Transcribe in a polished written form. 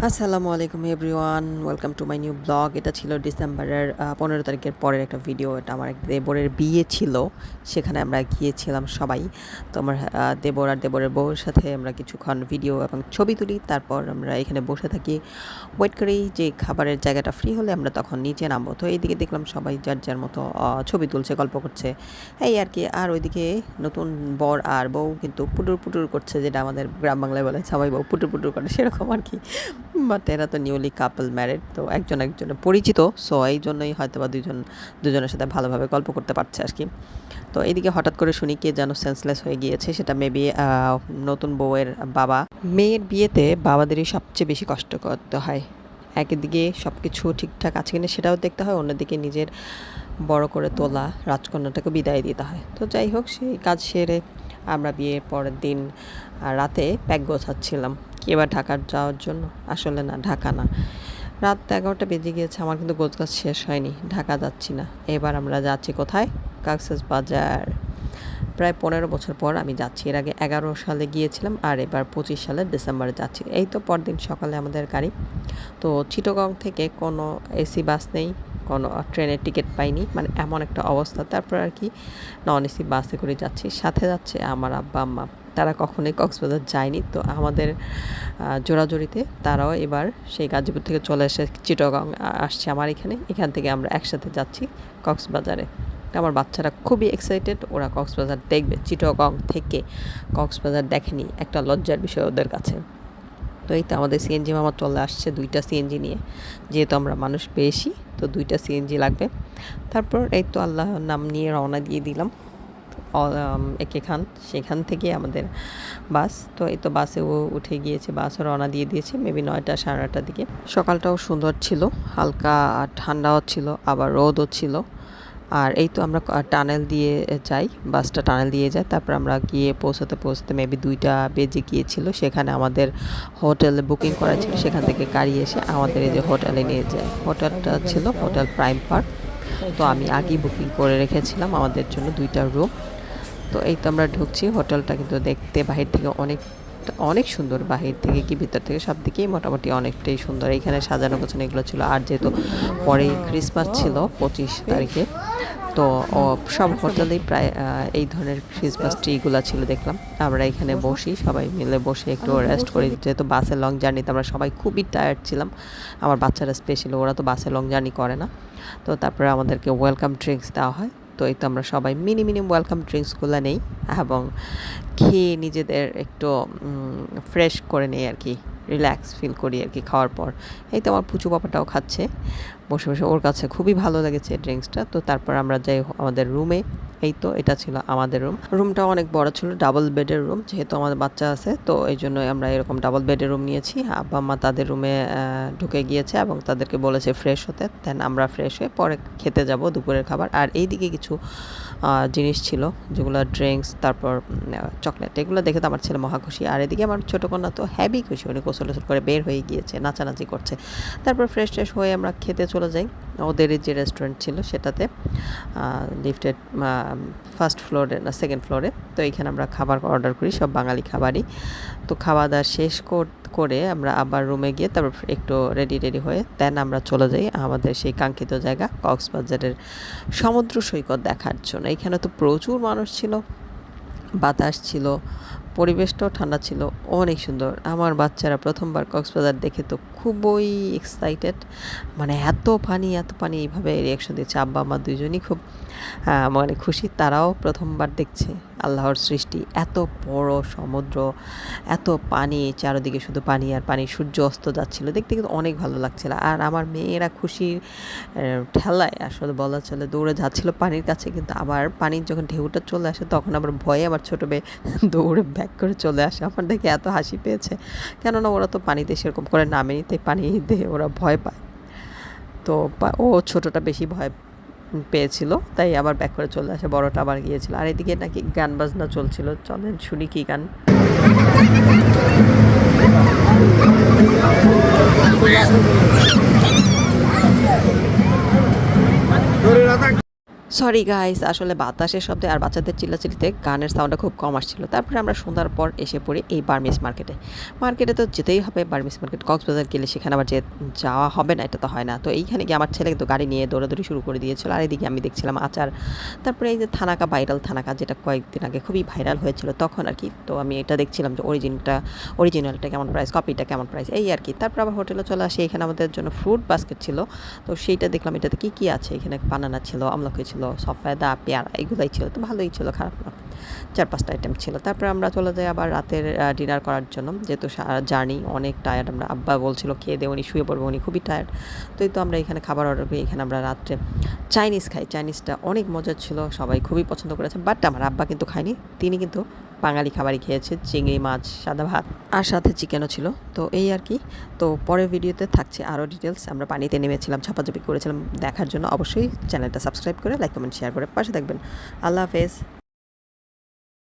আসসালামু আলাইকুম everyone, welcome to my new blog. এটা ছিল ডিসেম্বরের 15 তারিখের পরের একটা ভিডিও। এটা আমার এক দেবরের বিয়ে ছিল, সেখানে আমরা গিয়েছিলাম সবাই। তো আমার দেবর আর দেবরের বউয়ের সাথে আমরা কিছুক্ষণ ভিডিও এবং ছবি তুলি। তারপর আমরা এখানে বসে থাকি, ওয়েট করি যে খাবারের জায়গাটা ফ্রি হলে আমরা তখন নিচে নামবো। তো এইদিকে দেখলাম সবাই যার যার মতো ছবি তুলছে, গল্প করছে, এই আর কি। আর ওইদিকে নতুন বর আর বউ কিন্তু পুটুর পুটুর করছে, যেটা আমাদের গ্রাম বাংলায় বলে সবাই বউ পুটুর পুটুর করে, সেরকম আর কি। বাট এরা তো নিউলি কাপল ম্যারিড, তো একজন একজনের পরিচিত, সো এই জন্যই হয়তো বা দুজনের সাথে ভালোভাবে গল্প করতে পারছে আর কি। তো এইদিকে হঠাৎ করে শুনি কে যেন সেন্সলেস হয়ে গিয়েছে, সেটা মেবি নতুন বউয়ের বাবা। মেয়ের বিয়েতে বাবাদেরই সবচেয়ে বেশি কষ্ট করতে হয়। একদিকে সব কিছু ঠিকঠাক আছে কিনা সেটাও দেখতে হয়, অন্যদিকে নিজের বড় করে তোলা রাজকন্যাটাকে বিদায় দিতে হয়। তো যাই হোক, সেই কাজ সেরে আমরা বিয়ের পরের দিন রাতে ব্যাগ গোছাচ্ছিলাম, কি এবার ঢাকা যাওয়ার জন্য। আসলে না, ঢাকা না, রাত 11টা বেজে গিয়েছে, আমার কিন্তু গোছগাছ শেষ হয়নি, ঢাকা যাচ্ছি না। এবার আমরা যাচ্ছি কোথায়? কক্সবাজার। প্রায় 15 বছর পর আমি যাচ্ছি। এর আগে 11 সালে গিয়েছিলাম, আর এবার 25 সালের ডিসেম্বরে যাচ্ছি। এই তো পরদিন সকালে আমাদের গাড়ি। তো চিটাগং থেকে কোনো এসি বাস নেই, কোনো ট্রেনের টিকিট পাইনি, মানে এমন একটা অবস্থা। তারপর আর কি নন এসি বাসে করে যাচ্ছি, সাথে যাচ্ছে আমার আব্বা আম্মা। তারা কখনোই কক্সবাজার যায়নি, তো আমাদের জোড়াজোড়িতে তারাও এবার সেই গাজীপুর থেকে চলে এসে চিটাগং আসছে আমার এখান থেকে আমরা একসাথে যাচ্ছি কক্সবাজারে। আমার বাচ্চারা খুবই এক্সাইটেড, ওরা কক্সবাজার দেখবে। চিটাগং থেকে কক্সবাজার দেখেনি, একটা লজ্জার বিষয় ওদের কাছে। তো এই তো আমাদের সিএনজি মামা চলে আসছে 2টা সিএনজি নিয়ে, যেহেতু আমরা মানুষ বেশি, তো 2টা সিএনজি লাগবে। তারপর এই তো আল্লাহর নাম নিয়ে রওনা দিয়ে দিলাম সেখান থেকে আমাদের বাস। তো এই তো বাসে ও উঠে গিয়েছে, বাসও রওনা দিয়ে দিয়েছে মেবি 9টা 9:30 দিকে। সকালটাও সুন্দর ছিল, হালকা ঠান্ডাও ছিল, আবার রোদও ছিল। আর এই তো আমরা টানেল দিয়ে যাই, বাসটা টানেল দিয়ে যায়। তারপর আমরা গিয়ে পৌঁছতে মেবি 2টা বেজে গিয়েছিল। সেখানে আমাদের হোটেলে বুকিং করা ছিল, সেখান থেকে গাড়ি এসে আমাদের এই যে হোটেলে নিয়ে যায়। হোটেলটা ছিল হোটেল প্রাইম পার্ক। তো আমি আগেই বুকিং করে রেখেছিলাম আমাদের জন্য 2টা রুম। তো এই তো আমরা ঢুকছি। হোটেলটা কিন্তু দেখতে বাহির থেকে অনেক সুন্দর, বাহির থেকে কি ভিতর থেকে সব দিকেই মোটামুটি অনেকটাই সুন্দর। এখানে সাজানো গোছানো এগুলো ছিল। আর যেহেতু পরেই ক্রিসমাস ছিল 25 তারিখে, তো সব হোটেলেই প্রায় এই ধরনের ক্রিসমাস ট্রিগুলো ছিল দেখলাম। আমরা এখানে বসি, সবাই মিলে বসে একটু রেস্ট করি, যেহেতু বাসে লং জার্নিতে আমরা সবাই খুবই টায়ার্ড ছিলাম। আমার বাচ্চারা স্পেশালি, ওরা তো বাসে লং জার্নি করে না। তো তারপরে আমাদেরকে ওয়েলকাম ড্রিঙ্কস দেওয়া হয়। তো এই তো আমরা সবাই মিনিমাম ওয়েলকাম ড্রিঙ্কসগুলো নেই এবং খেয়ে নিজেদের একটু ফ্রেশ করে নেই আর কি, রিল্যাক্স ফিল করি আর কি খাওয়ার পর। এই তো আমার পুচু পাপাটাও খাচ্ছে বসে বসে, ওর কাছে খুবই ভালো লেগেছে ড্রিঙ্কসটা। তো তারপর আমরা যাই আমাদের রুমে। এই তো এটা ছিল আমাদের রুমটা অনেক বড় ছিল, ডাবল বেডের রুম, যেহেতু আমাদের বাচ্চা আছে, তো এই জন্যই আমরা এরকম ডাবল বেডের রুম নিয়েছি। আব্বা আম্মা তাদের রুমে ঢুকে গিয়েছে এবং তাদেরকে বলেছে ফ্রেশ হতে, দেন আমরা ফ্রেশ হয়ে পরে খেতে যাব দুপুরের খাবার। আর এইদিকে কিছু জিনিস ছিল, যেগুলো ড্রিঙ্কস, তারপর চকলেট, এগুলো দেখে তো আমার ছেলে মহা খুশি। আর এদিকে আমার ছোটো কন্যা তো হ্যাভি খুশি, উনি গোসল করে বের হয়ে গিয়েছে, নাচানাচি করছে। তারপর ফ্রেশ ট্রেশ হয়ে আমরা খেতে চলে যাই ওদের যে রেস্টুরেন্ট ছিল সেটাতে, লিফটেড ফার্স্ট ফ্লোরে না সেকেন্ড ফ্লোরে। তো এইখানে আমরা খাবার অর্ডার করি, সব বাঙালি খাবারই। তো খাওয়া দাওয়া শেষ করে আমরা আবার রুমে গিয়ে তারপর একটু রেডি হয়ে দেন আমরা চলে যাই আমাদের সেই কাঙ্ক্ষিত জায়গা কক্সবাজারের সমুদ্র সৈকত দেখার জন্য। এখানে তো প্রচুর মানুষ ছিল, বাতাস ছিল, পরিবেশটাও ঠান্ডা ছিল, অনেক সুন্দর। আমার বাচ্চারা প্রথমবার কক্সবাজার দেখে তো খুবই এক্সাইটেড, মানে এত পানি এইভাবে রিয়াকশন দিচ্ছে। আব্বা আম্মা দুজনই খুব মানে খুশি, তারাও প্রথমবার দেখছে আল্লাহর সৃষ্টি, এত বড় সমুদ্র, এত পানি, চারিদিকে শুধু পানি আর পানি, সূর্য অস্ত যাচ্ছিলো, দেখতে কিন্তু অনেক ভালো লাগছিল। আর আমার মেয়েরা খুশির ঠেলায় আসলে বলা চলে দৌড়ে যাচ্ছিল পানির কাছে, কিন্তু আবার পানির যখন ঢেউটা চলে আসে তখন আবার ভয়ে আমার ছোটো মেয়ে দৌড়ে ব্যাক করে চলে আসে। আমার দেখে এত হাসি পেয়েছে, কেননা ওরা তো পানিতে সেরকম করে নামেনি, তাই পানিতে ওরা ভয় পায়। তো ও ছোটোটা বেশি ভয় পেয়েছিল, তাই আবার ব্যাক করে চলে আসে, বড়টা আবার গিয়েছিল। আর এদিকে নাকি গান বাজনা চলছিল, চলেন শুনি কি গান। সরি গাইস, আসলে বাতাসের শব্দে আর বাচ্চাদের চিল্লাচিল্লিতে গানের সাউন্ডটা খুব কম আসছিল। তারপরে আমরা সন্ধ্যার পর এসে পড়ি এই বার্মিজ মার্কেটে। মার্কেটে তো যেতেই হবে, বার্মিজ মার্কেট। কক্সবাজার গেলে সেখানে আবার যাওয়া হবে না, এটা তো হয় না। তো এইখানে গিয়ে আমার ছেলে কিন্তু গাড়ি নিয়ে দৌড়াদৌড়ি শুরু করে দিয়েছিল, আর এদিকে আমি দেখছিলাম আচার। তারপরে এই যে থানাকা, ভাইরাল থানাকা, যেটা কয়েকদিন আগে খুবই ভাইরাল হয়েছিল তখন আর কি। তো আমি এটা দেখছিলাম যে অরিজিনালটা কেমন প্রাইস, কপিটা কেমন প্রাইস, এই আর কি। তারপর আবার হোটেলে চলে আসি, এখানে আমাদের জন্য ফ্রুট বাস্কেট ছিল। তো সেইটা দেখলাম, এটাতে কী কী আছে। এখানে বানানা ছিল, আমলকি ছিল, সফেদা, পেয়ারা, এগুলোই ছিল। তো ভালোই ছিল, খারাপ না। 4-5টা আইটেম ছিল। তারপরে আমরা চলে যাই আবার রাতের ডিনার করার জন্য, যেহেতু জার্নি অনেক টায়ার্ড আমরা। আব্বা বলছিল খেয়ে দিয়ে উনি শুয়ে পড়বো, উনি খুবই টায়ার্ড। তো এই তো আমরা এখানে খাবার অর্ডার করি। এখানে আমরা রাত্রে চাইনিজ খাই। চাইনিজটা অনেক মজার ছিল, সবাই খুবই পছন্দ করেছে। বাট আমার আব্বা কিন্তু খায়নি, তিনি কিন্তু বাঙালি খাবারই খেয়েছে, চিংড়ি মাছ, সাদা ভাত, আর সাথে চিকেনও ছিল। তো এই আর কি। তো পরের ভিডিওতে থাকছে আরও ডিটেলস। আমরা পানিতে নেমেছিলাম, ঝাপাঝাপি করেছিলাম, দেখার জন্য অবশ্যই চ্যানেলটা সাবস্ক্রাইব করে লাইক কমেন্ট শেয়ার করে পাশে থাকবেন। আল্লাহ হাফেজ।